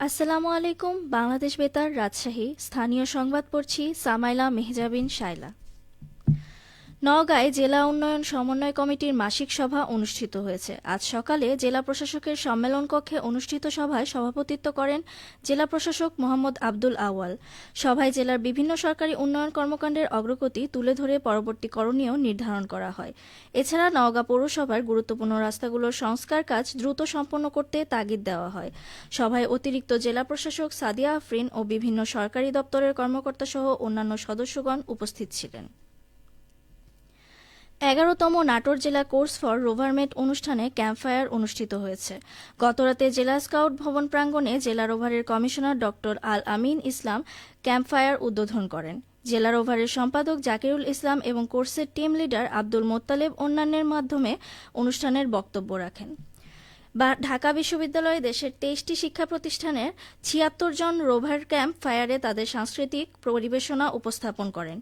আসসালামু আলাইকুম। বাংলাদেশ বেতার রাজশাহী স্থানীয় সংবাদ পড়ছি সামাইলা মেহজাবিন শাইলা। নওগাঁয় জেলা উন্নয়ন সমন্বয় কমিটির মাসিক সভা অনুষ্ঠিত হয়েছে। আজ সকালে জেলা প্রশাসকের সম্মেলন কক্ষে অনুষ্ঠিত সভায় সভাপতিত্ব করেন জেলা প্রশাসক মোহাম্মদ আব্দুল আওয়াল। সভায় জেলার বিভিন্ন সরকারি উন্নয়ন কর্মকাণ্ডের অগ্রগতি তুলে ধরে পরবর্তী করণীয় নির্ধারণ করা হয়। এছাড়া নওগাঁ পৌরসভার গুরুত্বপূর্ণ রাস্তাগুলোর সংস্কার কাজ দ্রুত সম্পন্ন করতে তাগিদ দেওয়া হয়। সভায় অতিরিক্ত জেলা প্রশাসক সাদিয়া আফরিন ও বিভিন্ন সরকারি দপ্তরের কর্মকর্তাসহ অন্যান্য সদস্যগণ উপস্থিত ছিলেন। 11তম নাটোর জেলা কোর্স ফর রোভারমেট অনুষ্ঠানে ক্যাম্পফায়ার অনুষ্ঠিত হয়েছে। গতরাতে জেলা স্কাউট ভবন প্রাঙ্গণে জেলা রোভারের কমিশনার ডক্টর আল আমিন ইসলাম ক্যাম্পফায়ার উদ্বোধন করেন। জেলা রোভারের সম্পাদক জাকিরুল ইসলাম এবং কোর্সের টিম লিডার আব্দুল মোত্তালেব অন্যান্যের মাধ্যমে অনুষ্ঠানের বক্তব্য রাখেন। ঢাকা বিশ্ববিদ্যালয়ে দেশের 23টি শিক্ষা প্রতিষ্ঠানের 76 জন রোভার ক্যাম্প ফায়ারে তাদের সাংস্কৃতিক পরিবেশনা উপস্থাপন করেন।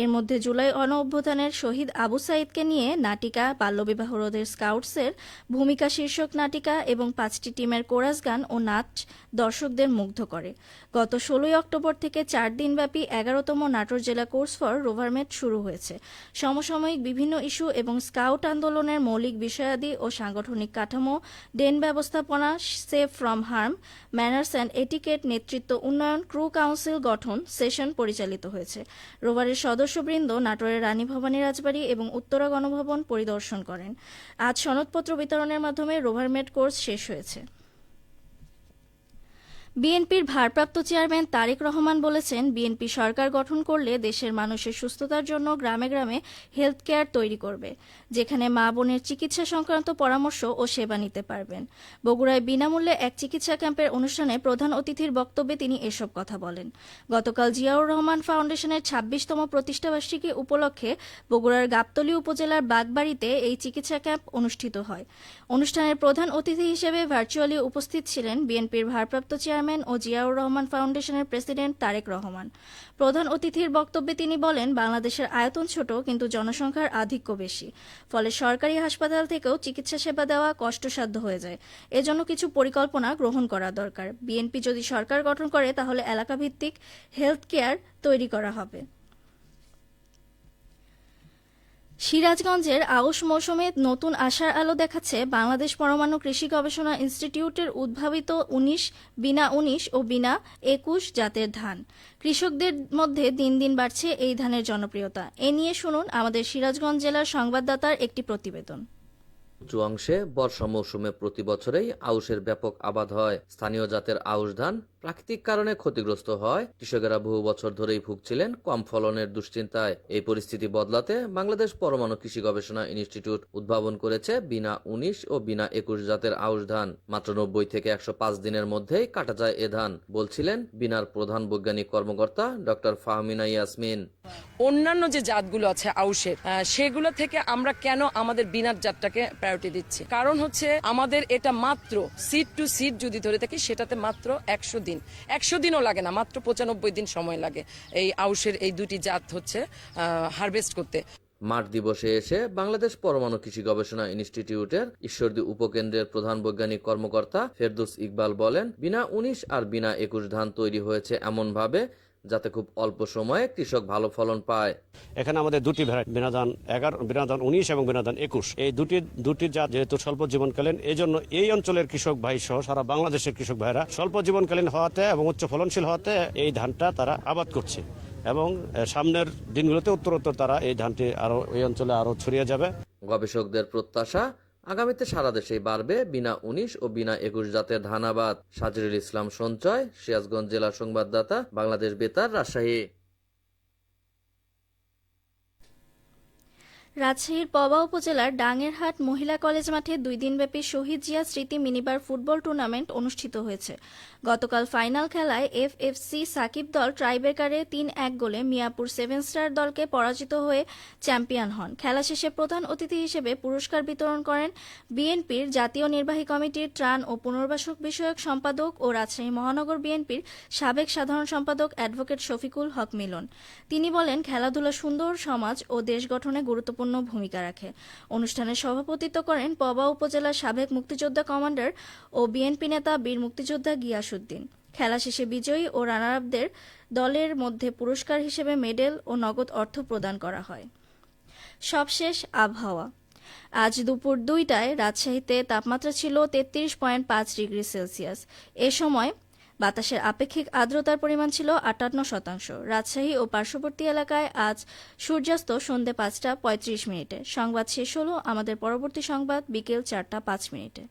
এর মধ্যে জুলাই গণঅভ্যুত্থানের শহীদ আবু সাঈদকে নিয়ে নাটিকা, বাল্যবিবাহ রোধের স্কাউটসের ভূমিকা শীর্ষক নাটিকা এবং 5টি টিমের কোরাস গান ও নাচ দর্শকদের মুগ্ধ করে। গত 16 অক্টোবর থেকে 4 দিনব্যাপী 11তম নাটোর জেলা কোর্স ফর রোভারমেট শুরু হয়েছে। সমসাময়িক বিভিন্ন ইস্যু এবং স্কাউট আন্দোলনের মৌলিক বিষয়াদি ও সাংগঠনিক কাঠামো, ডেন ব্যবস্থাপনা, safe from harm, manners and etiquette, নেতৃত্ব উন্নয়ন, ক্রু কাউন্সিল গঠন সেশন পরিচালিত হয়েছে। রোভারের সদস্যবৃন্দ নাটোরের রানী ভবানী রাজবাড়ী এবং উত্তরা গণভবন পরিদর্শন করেন। আজ সনদপত্র বিতরণের মাধ্যমে রোভারমেট কোর্স শেষ হয়েছে। বিএনপির ভারপ্রাপ্ত চেয়ারম্যান তারেক রহমান বলেছেন, বিএনপি সরকার গঠন করলে দেশের মানুষের সুস্থতার জন্য গ্রামে গ্রামে হেলথ কেয়ার তৈরি করবে, যেখানে মা বোনের চিকিৎসা সংক্রান্ত পরামর্শ ও সেবা নিতে পারবেন। বগুড়ায় বিনামূল্যে এক চিকিৎসা ক্যাম্পের অনুষ্ঠানে প্রধান অতিথির বক্তব্যে তিনি এসব কথা বলেন। গতকাল জিয়াউর রহমান ফাউন্ডেশনের 26তম প্রতিষ্ঠাবার্ষিকী উপলক্ষে বগুড়ার গাবতলী উপজেলার বাগবাড়িতে এই চিকিৎসা ক্যাম্প অনুষ্ঠিত হয়। অনুষ্ঠানের প্রধান অতিথি হিসেবে ভার্চুয়ালি উপস্থিত ছিলেন বিএনপির ভারপ্রাপ্ত চেয়ারম্যান ও জিয়াউর রহমান ফাউন্ডেশনের প্রেসিডেন্ট তারেক রহমান। প্রধান অতিথির বক্তব্যে তিনি বলেন, বাংলাদেশের আয়তন ছোট কিন্তু জনসংখ্যার আধিক্য বেশি, ফলে সরকারি হাসপাতাল থেকেও চিকিৎসা সেবা দেওয়া কষ্টসাধ্য হয়ে যায়। এজন্য কিছু পরিকল্পনা গ্রহণ করা দরকার। বিএনপি যদি সরকার গঠন করে তাহলে এলাকাভিত্তিক হেলথ কেয়ার তৈরি করা হবে। সিরাজগঞ্জের আউশ মৌসুমে নতুন আশার আলো দেখাচ্ছে বাংলাদেশ পরমাণু কৃষি গবেষণা ইনস্টিটিউটের উদ্ভাবিত 19, বিনা 19 ও বিনা 21 জাতের ধান। কৃষকদের মধ্যে দিন দিন বাড়ছে এই ধানের জনপ্রিয়তা। এ নিয়ে শুনুন আমাদের সিরাজগঞ্জ জেলার সংবাদদাতার একটি প্রতিবেদন। উঁচু অংশে বর্ষা মৌসুমে প্রতি বছরেই আউশের ব্যাপক আবাদ হয়। স্থানীয় জাতের আউশ ধান প্রাকৃতিক কারণে ক্ষতিগ্রস্ত হয়। কৃষকেরা বহু বছর ধরেই ভুগছিলেন কম ফলনের দুশ্চিন্তায়। এই পরিস্থিতি বদলাতে বাংলাদেশ পরমাণু কৃষি গবেষণা ইনস্টিটিউট উদ্ভাবন করেছে বিনা 19 ও বিনা 21 জাতের আউশ ধান। মাত্র 90 থেকে 105 দিনের মধ্যেই কাটা যায় এ ধান, বলছিলেন বিনার প্রধান বৈজ্ঞানিক কর্মকর্তা ডক্টর ফাহমিনা ইয়াসমিন। অন্যান্য যে জাতগুলো আছে আউশের, সেগুলো থেকে আমরা কেন আমাদের বিনার জাতটাকে প্রায়োরিটি দিচ্ছি? কারণ হচ্ছে আমাদের এটা মাত্র সিড টু সিড যদি ধরে থাকি সেটাতে মাত্র 100 দিনও লাগে না, মাত্র 95 দিন সময় লাগে এই আউশের এই দুটি জাত হচ্ছে হারভেস্ট করতে। মাঠ দিবসে এসে বাংলাদেশ পরমাণু কৃষি গবেষণা ইনস্টিটিউটের ঈশ্বরদী উপকেন্দ্রের প্রধান বৈজ্ঞানিক কর্মকর্তা ফেরদৌস ইকবাল বলেন, বিনা 19 আর বিনা 21 ধান তৈরি হয়েছে এমন ভাবে যাতে খুব অল্প সময়ে কৃষক ভালো ফলন পায়। এখানে আমাদের দুটি ভ্যারাইটি, বিনাদান 11, বিনাদান 19 এবং বিনাদান 21, এই দুটি জাত যেহেতু স্বল্প জীবনকালীন, এই জন্য এই অঞ্চলের কৃষক ভাই সহ সারা বাংলাদেশের কৃষক ভাইরা স্বল্প জীবনকালীন হওয়াতে এবং উচ্চ ফলনশীল হওয়াতে এই ধানটা তারা আবাদ করছে এবং সামনের দিনগুলোতে উত্তরোত্তর তারা এই ধানটি আরো এই অঞ্চলে আরো ছড়িয়ে যাবে। গবেষকদের প্রত্যাশা, আগামীতে সারা দেশেই বাড়বে বিনা 19 ও বিনা 21 জাতের ধানাবাদ। সাজিরুল ইসলাম সঞ্চয়, সিরাজগঞ্জ জেলার সংবাদদাতা, বাংলাদেশ বেতার, রাজশাহী। রাজশাহীর পবা উপজেলার ডাঙ্গেরহাট মহিলা কলেজ মাঠে 2 দিনব্যাপী শহীদ জিয়া স্মৃতি মিনিবার ফুটবল টুর্নামেন্ট অনুষ্ঠিত হয়েছে। গতকাল ফাইনাল খেলায় এফএফসি সাকিব দল ট্রাইব্রেকারে 3-1 গোলে মিয়াপুর 7 স্টার দলকে পরাজিত হয়ে চ্যাম্পিয়ন হন। খেলা শেষে প্রধান অতিথি হিসেবে পুরস্কার বিতরণ করেন বিএনপির জাতীয় নির্বাহী কমিটির ত্রাণ ও পুনর্বাসন বিষয়ক সম্পাদক ও রাজশাহী মহানগর বিএনপির সাবেক সাধারণ সম্পাদক অ্যাডভোকেট শফিকুল হক মিলন। তিনি বলেন, খেলাধুলা সুন্দর সমাজ ও দেশ গঠনে গুরুত্বপূর্ণ ভূমিকা রাখে। অনুষ্ঠানে সভাপতিত্ব করেন পবা উপজেলার সাবেক মুক্তিযোদ্ধা কমান্ডার ও বিএনপি নেতা বীর মুক্তিযোদ্ধা গিয়াসউদ্দিন। খেলা শেষে বিজয়ী ও রানার আপদের দলের মধ্যে পুরস্কার হিসেবে মেডেল ও নগদ অর্থ প্রদান করা হয়। সবশেষ আবহাওয়া। আজ দুপুর 2টায় রাজশাহীতে তাপমাত্রা ছিল 33.5 ডিগ্রি সেলসিয়াস। এ সময় বাতাসের আপেক্ষিক আর্দ্রতার পরিমাণ ছিল 58%। রাজশাহী ও পার্শ্ববর্তী এলাকায় আজ সূর্যাস্ত সন্ধ্যে 5টা 35 মিনিটে। সংবাদ শেষ হলো। আমাদের পরবর্তী সংবাদ বিকেল 4টা 5 মিনিটে।